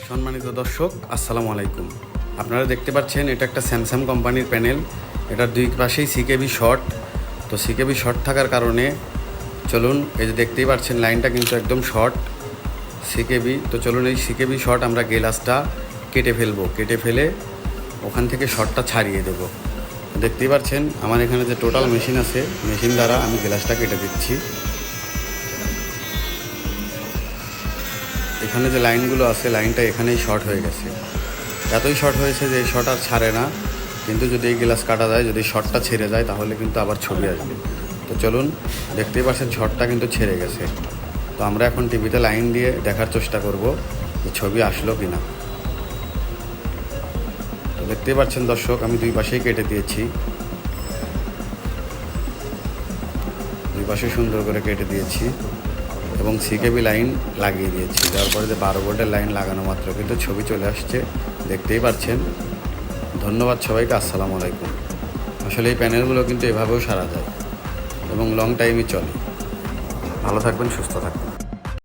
সম্মানিত দর্শক, আসসালামু আলাইকুম। আপনারা দেখতে পাচ্ছেন এটা একটা স্যামসাং কোম্পানির প্যানেল। এটার দুই পাশেই সিকেবি শর্ট। তো সিকেবি শর্ট থাকার কারণে চলুন, এই যে দেখতেই পাচ্ছেন লাইনটা কিন্তু একদম শর্ট সিকেবি। তো চলুন এই সিকেবি শর্ট আমরা গ্লাসটা কেটে ফেলবো, কেটে ফেলে ওখান থেকে শর্টটা ছাড়িয়ে দেবো। দেখতেই পাচ্ছেন আমার এখানে যে টোটাল মেশিন আছে, মেশিন দ্বারা আমি গ্লাসটা কেটে দিচ্ছি। এখানে যে লাইনগুলো আছে, লাইনটা এখানেই শর্ট হয়ে গেছে, এতই শর্ট হয়েছে যে এই শর্ট আর ছাড়ে না। কিন্তু যদি এই গ্লাস কাটা যায়, যদি শর্টটা ছেড়ে যায়, তাহলে কিন্তু আবার ছবি আসবে। তো চলুন, দেখতেই পাচ্ছেন শর্টটা কিন্তু ছেড়ে গেছে। তো আমরা এখন টিভিতে লাইন দিয়ে দেখার চেষ্টা করব যে ছবি আসলো কি না। তো দেখতেই পাচ্ছেন দর্শক, আমি দুই পাশেই কেটে দিয়েছি, দুই পাশে সুন্দর করে কেটে দিয়েছি এবং সিকেবি লাইন লাগিয়ে দিয়েছি। তারপরে যে 12 ভোল্টের লাইন লাগানো মাত্র কিন্তু ছবি চলে আসছে, দেখতেই পাচ্ছেন। ধন্যবাদ সবাইকে, আসসালামু আলাইকুম। আসলে এই প্যানেলগুলো কিন্তু এভাবেও সারা যায় এবং লং টাইমই চলে। ভালো থাকবেন, সুস্থ থাকবেন।